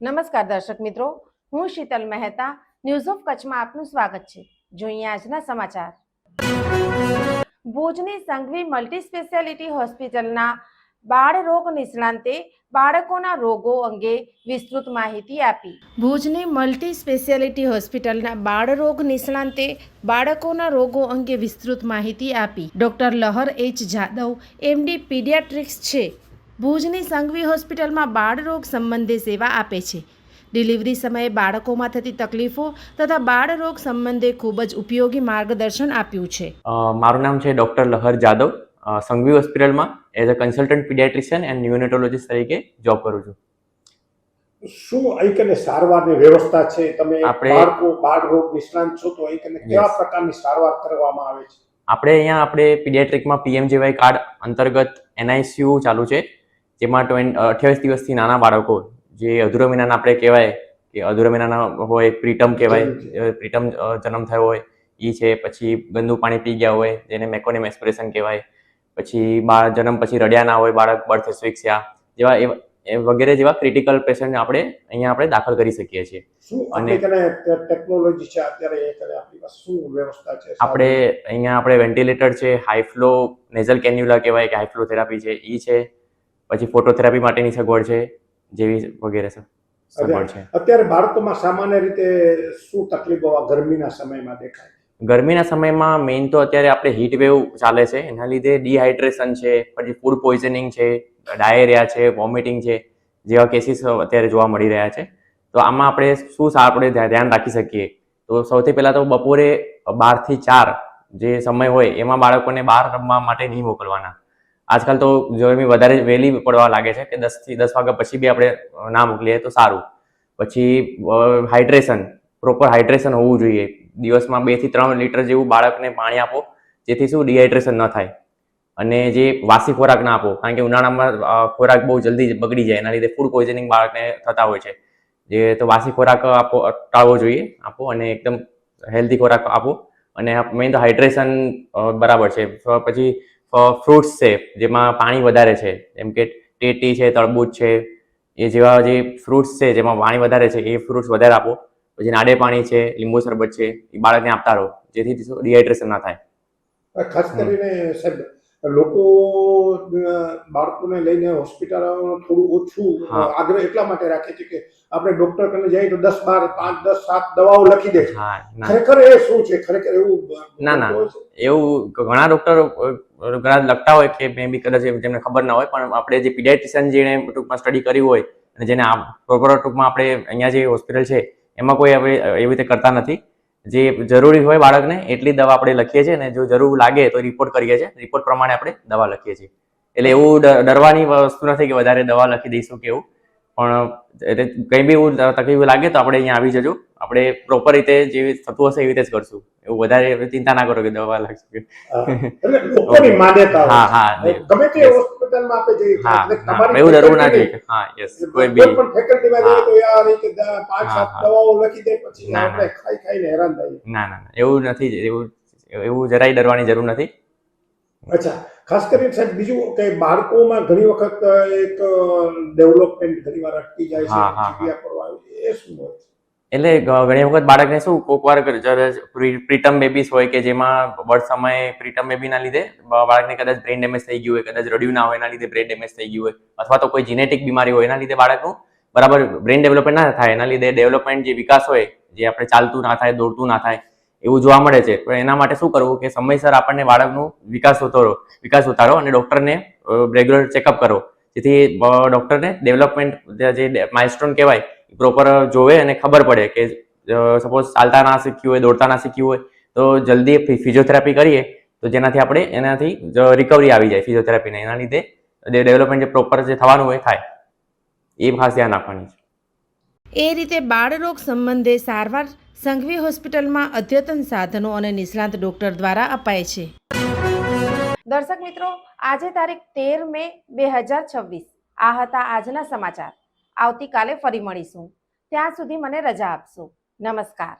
નમસ્કાર દર્શક મિત્રો, હું શીતલ મહેતા. ન્યૂઝ ઓફ કચ્છમાં આપનું સ્વાગત છે. જોઈએ આજના સમાચાર. ભુજની સંઘવી મલ્ટી સ્પેશિયાલિટી હોસ્પિટલના બાળ રોગ નિષ્ણાંતે બાળકોના રોગો અંગે વિસ્તૃત માહિતી આપી. ભુજની મલ્ટી સ્પેશિયાલિટી હોસ્પિટલના બાળ રોગ નિષ્ણાંતે બાળકોના રોગો અંગે વિસ્તૃત માહિતી આપી. Doctor લહર H Jadav MD paediatrics છે. ભુજની સંઘવી હોસ્પિટલમાં બાળ રોગ સંબંધે સેવા આપે છે. ડિલિવરી સમયે બાળકોમાં થતી તકલીફો તથા બાળ રોગ સંબંધે ખૂબ જ ઉપયોગી માર્ગદર્શન આપ્યું છે. મારું નામ છે ડોક્ટર લહર જાદવ. સંઘવી હોસ્પિટલમાં as a consultant pediatrician and neonatologist તરીકે જોબ કરું છું. શું અહીં કને સારવારની વ્યવસ્થા છે? તમે બાળ રોગ નિષ્ણાંત છો તો અહીં કને કેવા પ્રકારની સારવાર કરવામાં આવે છે? આપણે પીડિયાટ્રિકમાં PMJY કાર્ડ અંતર્ગત NICU ચાલુ છે, જેમાં 28 દિવસથી નાના બાળકો જે અધૂરા મહિનાના આપણે કહેવાય કે અધૂરા મહિનાના હોય, પ્રીટમ કહેવાય, પ્રીટમ જન્મ થયો હોય એ છે, પછી ગંદુ પાણી પી ગયા હોય જેને મેકોનિમ એસ્પિરેશન કહેવાય, પછી જન્મ પછી રડ્યા ના હોય બાળક, બર્થ એસ્ફિક્સિયા જેવા વગેરે જેવા ક્રિટિકલ પેશન્ટ આપણે દાખલ કરી શકીએ છીએ. અને ટેકનોલોજી છે અત્યારે આપણી પાસે શું વ્યવસ્થા છે? આપણે વેન્ટિલેટર છે, હાઈ ફ્લો નેઝલ કેન્યુલા કહેવાય કે હાઈ ફ્લો થેરાપી છે એ છે, પછી ફોટોથેરાપી માટેની સગવડ છે જેવી વગેરે સગવડ છે. અત્યારે બાળકોમાં સામાન્ય રીતે શું તકલીફો ગરમીના સમયમાં દેખાય? ગરમીના સમયમાં મેઇન તો અત્યારે આપણે હીટ વેવ ચાલે છે, એના લીધે ડિહાઇડ્રેશન છે, પછી ફૂડ પોઈઝનિંગ છે, ડાયેરિયા છે, વોમિટિંગ છે જેવા કેસીસ અત્યારે જોવા મળી રહ્યા છે. તો આમાં આપણે શું આપણે ધ્યાન રાખી શકીએ? તો સૌથી પહેલાં તો બપોરે 12 થી 4 જે સમય હોય એમાં બાળકોને બહાર રમવા માટે નહીં મોકલવાના. આજકાલ તો ગરમી વધારે વહેલી પડવા લાગે છે કે 10 થી 10 વાગ્યા પછી બી આપણે ના મોકલીએ તો સારું. પછી હાઇડ્રેશન, પ્રોપર હાઇડ્રેશન હોવું જોઈએ. દિવસમાં 2 થી 3 લીટર જેવું બાળકને પાણી આપો, જેથી શું ડિહાઇડ્રેશન ન થાય. અને જે વાસી ખોરાક ના આપો, કારણ કે ઉનાળામાં ખોરાક બહુ જલ્દી બગડી જાય, એના લીધે ફૂડ પોઈઝનિંગ બાળકને થતા હોય છે. તો વાસી ખોરાક ટાળવો જોઈએ આપો અને એકદમ હેલ્ધી ખોરાક આપો. અને મેઇન તો હાઇડ્રેશન બરાબર છે. પછી ફ્રૂટ્સ છે જેમાં પાણી વધારે છે, જેમ કે ટેટી છે, તરબૂચ છે, એ જેવા જે ફ્રૂટ્સ છે જેમાં પાણી વધારે છે એ ફ્રૂટ્સ વધારે આપો. પછી નાડે પાણી છે, લીંબુ શરબત છે, એ બાળકને આપતા રહો જેથી ડિહાઇડ્રેશન ના થાય. ખાસ કરીને સાહેબ, લોકો બાળકોને લઈને હોસ્પિટલ થોડું ઓછું આગ્રહ એટલા માટે રાખે છે કે આપણે ડોક્ટર કને જઈએ તો 10, 12, 5, 10, 7 દવાઓ લખી દે છે. ખરેખર એ શું છે? ખરેખર એવું એવું ઘણા ડોક્ટર ઘણા લખતા હોય કે મે બી કદાચ જેમને ખબર ના હોય, પણ આપણે જે પીડિયાટ્રિશિયન જેને ટૂંકમાં સ્ટડી કરી હોય અને જેને પ્રોપર ટૂંકમાં આપણે અહીંયા જે હોસ્પિટલ છે એમાં કોઈ આપણે એવી રીતે કરતા નથી. જે જરૂરી હોય બાળકને એટલી દવા આપણે લખીએ છીએ, અને જો જરૂર લાગે તો રિપોર્ટ કરીએ છીએ, રિપોર્ટ પ્રમાણે આપણે દવા લખીએ છીએ. એટલે એવું ડરવાની વસ્તુ નથી કે વધારે દવા લખી દઈશું કે એવું, પણ કંઈ બી એવું તકલીફ લાગે તો આપણે અહીંયા આવી જજો. આપણે પ્રોપર રીતે જેવી થતું હશે એવી રીતે જ કરશું. એવું વધારે ચિંતા ના કરો કે દવા લાગશે. ગમે તે હોસ્પિટલમાં આપણે જઈએ એવું જરૂર નથી. હા, યસ, કોઈ બી ફેકલ્ટીમાં જઈએ તો યાર 5-7 દવાઓ લખી દે, પછી આપણે ખાઈને હેરાન થઈએ. ના, એવું નથી. એવું જરાય ડરવાની જરૂર નથી. અચ્છા, ખાસ કરીને સાહેબ બીજું કે બાળકોમાં ઘણી વખત એક ડેવલપમેન્ટ ઘણીવાર અટકી જાય છે, ચીડિયા પડવા આવે, એ શું હોય? એટલે ઘણી વખત બાળકને શું કોઈક વાર પ્રીટમ બેબીસ હોય કે જેમાં બર્થ સમયે પ્રીટમ બેબીના લીધે બાળકને કદાચ બ્રેન ડેમેજ થઈ ગયું હોય, કદાચ રડ્યું ના હોય એના લીધે બ્રેન ડેમેજ થઈ ગયું હોય, અથવા તો કોઈ જીનેટિક બીમારી હોય એના લીધે બાળકનું બરાબર બ્રેન ડેવલપમેન્ટ ના થાય, એના લીધે ડેવલપમેન્ટ જે વિકાસ હોય, જે આપણે ચાલતું ના થાય, દોડતું ના થાય, એવું જોવા મળે છે. પણ એના માટે શું કરવું કે સમયસર આપણને બાળકનું વિકાસ ઉતારો અને ડોક્ટરને રેગ્યુલર ચેકઅપ કરો, જેથી ડોક્ટરને ડેવલપમેન્ટ જે માઇલસ્ટોન કહેવાય પ્રોપર જોવે અને ખબર પડે કે સપોઝ ચાલતા ના શીખ્યું હોય, દોડતા ના શીખ્યું હોય તો જલ્દી ફિઝિયોથેરાપી કરીએ તો જેનાથી એનાથી રિકવરી આવી જાય ફિઝિયોથેરાપીને, એના લીધે ડેવલપમેન્ટ જે પ્રોપર જે થવાનું હોય થાય, એ ખાસ ધ્યાન રાખવાની છે. એ રીતે બાળરોગ સંબંધે સારવાર સંઘવી હોસ્પિટલમાં અદ્યતન સાધનો અને નિષ્ણાત ડોક્ટર દ્વારા અપાય છે. દર્શક મિત્રો, આજે તારીખ 13 મે 2026 આ હતા આજના સમાચાર. આવતીકાલે ફરી મળીશું. ત્યાં સુધી મને રજા આપશો. નમસ્કાર.